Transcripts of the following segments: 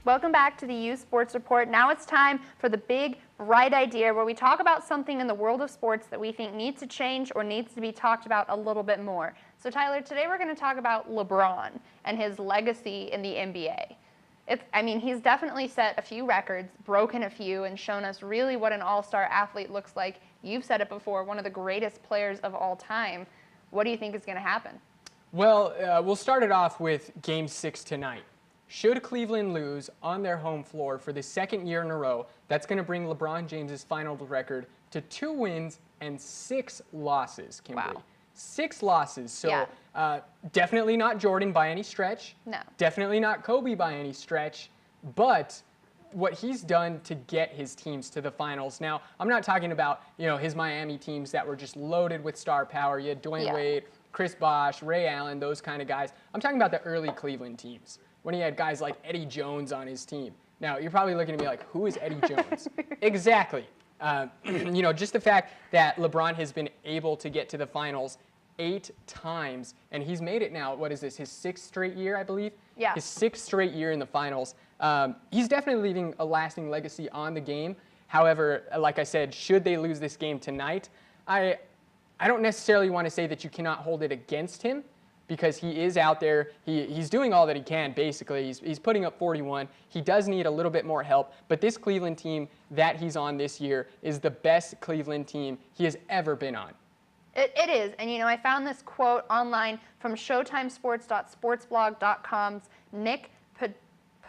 Welcome back to the U Sports Report. Now it's time for the big, bright idea where we talk about something in the world of sports that we think needs to change or needs to be talked about a little bit more. So Tyler, today we're going to talk about LeBron and his legacy in the NBA. He's definitely set a few records, broken a few, and shown us really what an all-star athlete looks like. You've said it before, one of the greatest players of all time. What do you think is going to happen? Well, we'll start it off with Game 6 tonight. Should Cleveland lose on their home floor for the second year in a row, that's going to bring LeBron James's final record to 2 wins and 6 losses, Kimberly. Wow. 6 losses. So definitely not Jordan by any stretch. No. Definitely not Kobe by any stretch. But what he's done to get his teams to the finals. Now, I'm not talking about, his Miami teams that were just loaded with star power. You had Dwayne Wade, Chris Bosh, Ray Allen, those kind of guys. I'm talking about the early Cleveland teams, when he had guys like Eddie Jones on his team. Now, you're probably looking at me like, who is Eddie Jones? Exactly. Just the fact that LeBron has been able to get to the finals 8 times, and he's made it now, what is this, his 6th straight year, I believe? Yeah. His 6th straight year in the finals. He's definitely leaving a lasting legacy on the game. However, like I said, should they lose this game tonight, I don't necessarily want to say that you cannot hold it against him, because he is out there. He's doing all that he can, basically. He's putting up 41. He does need a little bit more help, but this Cleveland team that he's on this year is the best Cleveland team he has ever been on. It is, and I found this quote online from ShowtimeSports.sportsblog.com's Nick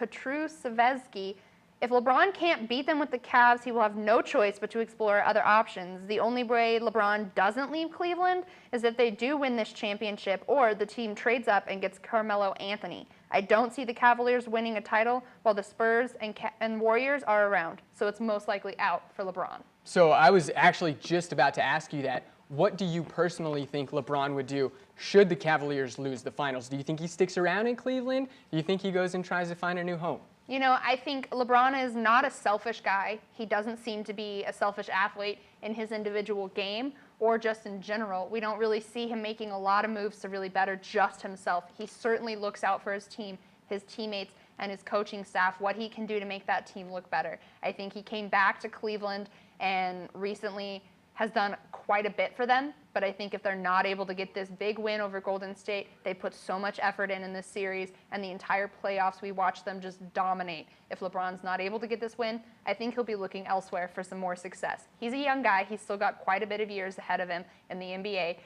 Petruseveski. If LeBron can't beat them with the Cavs, he will have no choice but to explore other options. The only way LeBron doesn't leave Cleveland is if they do win this championship or the team trades up and gets Carmelo Anthony. I don't see the Cavaliers winning a title while the Spurs and Warriors are around, so it's most likely out for LeBron. So I was actually just about to ask you that. What do you personally think LeBron would do should the Cavaliers lose the finals? Do you think he sticks around in Cleveland? Do you think he goes and tries to find a new home? I think LeBron is not a selfish guy. He doesn't seem to be a selfish athlete in his individual game or just in general. We don't really see him making a lot of moves to really better just himself. He certainly looks out for his team, his teammates, and his coaching staff, what he can do to make that team look better. I think he came back to Cleveland and recently has done quite a bit for them, but I think if they're not able to get this big win over Golden State, they put so much effort in this series, and the entire playoffs, we watch them just dominate. If LeBron's not able to get this win, I think he'll be looking elsewhere for some more success. He's a young guy. He's still got quite a bit of years ahead of him in the NBA,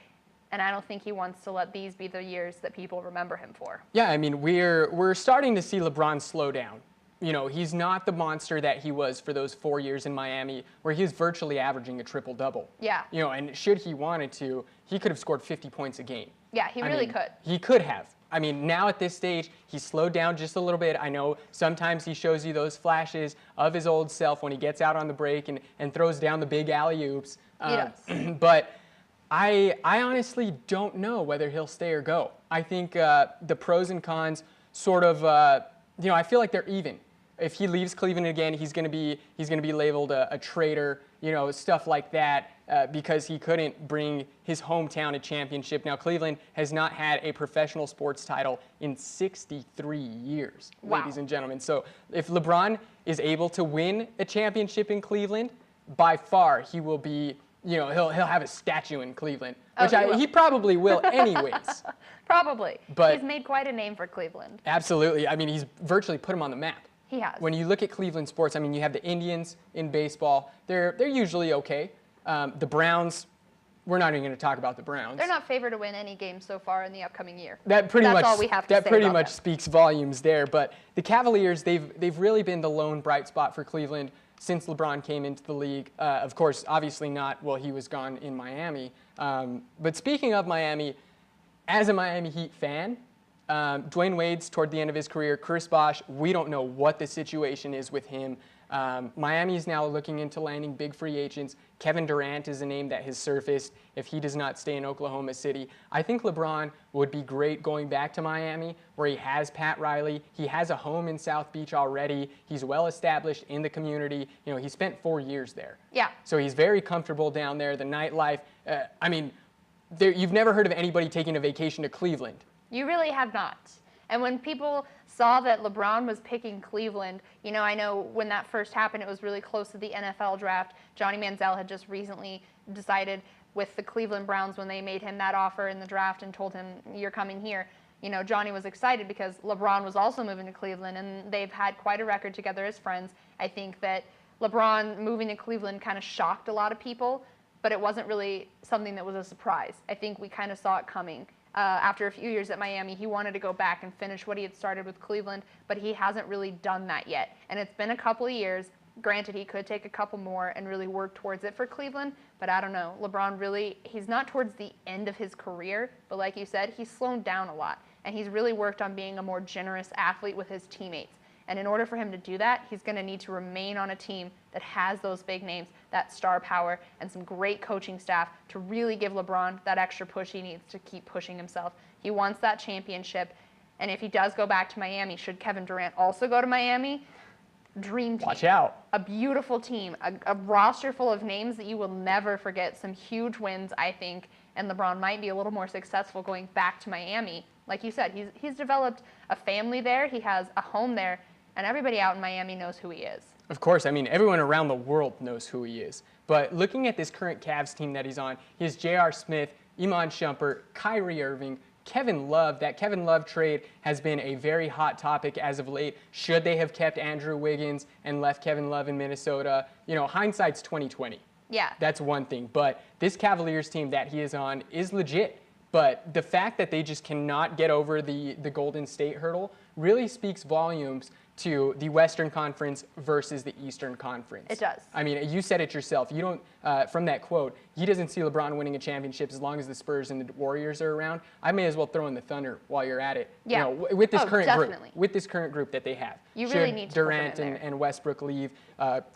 and I don't think he wants to let these be the years that people remember him for. Yeah, we're starting to see LeBron slow down. He's not the monster that he was for those 4 years in Miami where he was virtually averaging a triple-double. Yeah. And should he wanted to, he could have scored 50 points a game. Yeah, he really could. He could have. Now at this stage, he's slowed down just a little bit. I know sometimes he shows you those flashes of his old self when he gets out on the break and throws down the big alley-oops. He does. But I honestly don't know whether he'll stay or go. I think the pros and cons sort of, I feel like they're even. If he leaves Cleveland again, he's going to be labeled a traitor, stuff like that, because he couldn't bring his hometown a championship. Now, Cleveland has not had a professional sports title in 63 years, ladies and gentlemen. So if LeBron is able to win a championship in Cleveland, by far he will be, he'll have a statue in Cleveland, which he probably will anyways. Probably. But he's made quite a name for Cleveland. Absolutely. He's virtually put him on the map. He has. When you look at Cleveland sports, you have the Indians in baseball. They're usually okay. The Browns, we're not even going to talk about the Browns. They're not favored to win any game so far in the upcoming year. That's all we have to say. That pretty much speaks volumes there. But the Cavaliers, they've really been the lone bright spot for Cleveland since LeBron came into the league. Of course, obviously not while he was gone in Miami. But speaking of Miami, as a Miami Heat fan, Dwayne Wade's toward the end of his career. Chris Bosh, we don't know what the situation is with him. Miami is now looking into landing big free agents. Kevin Durant is a name that has surfaced if he does not stay in Oklahoma City. I think LeBron would be great going back to Miami, where he has Pat Riley. He has a home in South Beach already. He's well established in the community. He spent 4 years there. Yeah. So he's very comfortable down there. The nightlife, you've never heard of anybody taking a vacation to Cleveland. You really have not. And when people saw that LeBron was picking Cleveland, I know when that first happened, it was really close to the NFL draft. Johnny Manziel had just recently decided with the Cleveland Browns when they made him that offer in the draft and told him, you're coming here. Johnny was excited because LeBron was also moving to Cleveland, and they've had quite a record together as friends. I think that LeBron moving to Cleveland kind of shocked a lot of people, but it wasn't really something that was a surprise. I think we kind of saw it coming. After a few years at Miami, he wanted to go back and finish what he had started with Cleveland, but he hasn't really done that yet. And it's been a couple of years. Granted, he could take a couple more and really work towards it for Cleveland, but I don't know. LeBron really, he's not towards the end of his career, but like you said, he's slowed down a lot, and he's really worked on being a more generous athlete with his teammates. And in order for him to do that, he's going to need to remain on a team that has those big names, that star power, and some great coaching staff to really give LeBron that extra push he needs to keep pushing himself. He wants that championship. And if he does go back to Miami, should Kevin Durant also go to Miami? Dream team. Watch out. A beautiful team, a roster full of names that you will never forget. Some huge wins, I think, and LeBron might be a little more successful going back to Miami. Like you said, he's developed a family there. He has a home there. And everybody out in Miami knows who he is. Of course, I mean, everyone around the world knows who he is. But looking at this current Cavs team that he's on, he has J.R. Smith, Iman Shumpert, Kyrie Irving, Kevin Love. That Kevin Love trade has been a very hot topic as of late. Should they have kept Andrew Wiggins and left Kevin Love in Minnesota? Hindsight's 20/20. Yeah. That's one thing. But this Cavaliers team that he is on is legit. But the fact that they just cannot get over the Golden State hurdle really speaks volumes to the Western Conference versus the Eastern Conference. It does. I mean, you said it yourself. You don't, from that quote, he doesn't see LeBron winning a championship as long as the Spurs and the Warriors are around. I may as well throw in the Thunder while you're at it. Yeah. With this current definitely. group, with this current group that they have. You Should really need to Durant put them in there. and Westbrook leave,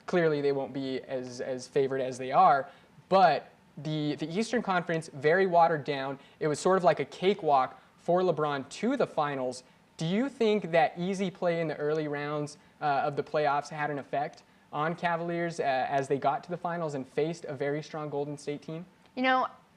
clearly they won't be as favored as they are. But the Eastern Conference, very watered down. It was sort of like a cakewalk for LeBron to the finals. Do you think that easy play in the early rounds of the playoffs had an effect on Cavaliers as they got to the finals and faced a very strong Golden State team?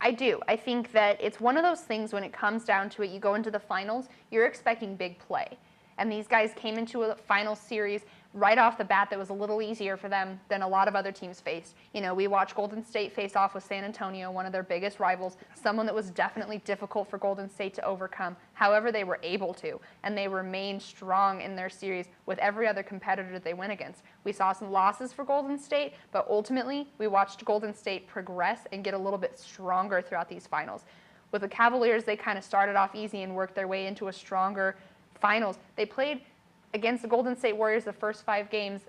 I do. I think that it's one of those things when it comes down to it, you go into the finals, you're expecting big play. And these guys came into a final series right off the bat that was a little easier for them than a lot of other teams faced. We watched Golden State face off with San Antonio, one of their biggest rivals, someone that was definitely difficult for Golden State to overcome. However, they were able to, and they remained strong in their series with every other competitor that they went against. We saw some losses for Golden State, but ultimately, we watched Golden State progress and get a little bit stronger throughout these finals. With the Cavaliers, they kind of started off easy and worked their way into a stronger finals. They played against the Golden State Warriors the first 5 games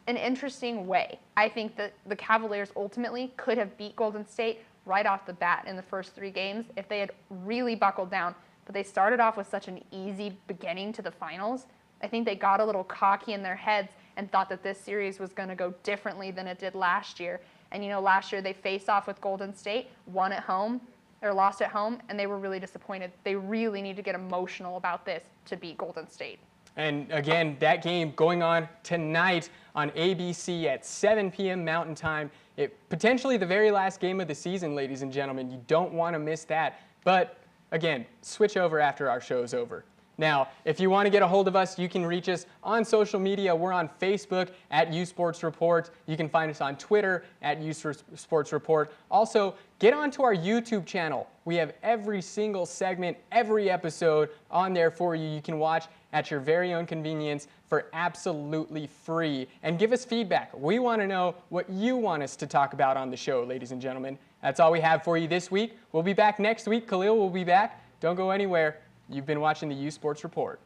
an interesting way. I think that the Cavaliers ultimately could have beat Golden State right off the bat in the first 3 games if they had really buckled down. But they started off with such an easy beginning to the finals. I think they got a little cocky in their heads and thought that this series was going to go differently than it did last year. And last year they faced off with Golden State, won at home, or lost at home, and they were really disappointed. They really need to get emotional about this to beat Golden State. And again, that game going on tonight on ABC at 7 p.m. Mountain Time. Potentially the very last game of the season, ladies and gentlemen. You don't want to miss that. But again, switch over after our show's over. Now, if you want to get a hold of us, you can reach us on social media. We're on Facebook at USportsReport. You can find us on Twitter at USportsReport. Also, get onto our YouTube channel. We have every single segment, every episode on there for you. You can watch at your very own convenience for absolutely free. And give us feedback. We want to know what you want us to talk about on the show, ladies and gentlemen. That's all we have for you this week. We'll be back next week. Khalil will be back. Don't go anywhere. You've been watching the U Sports Report.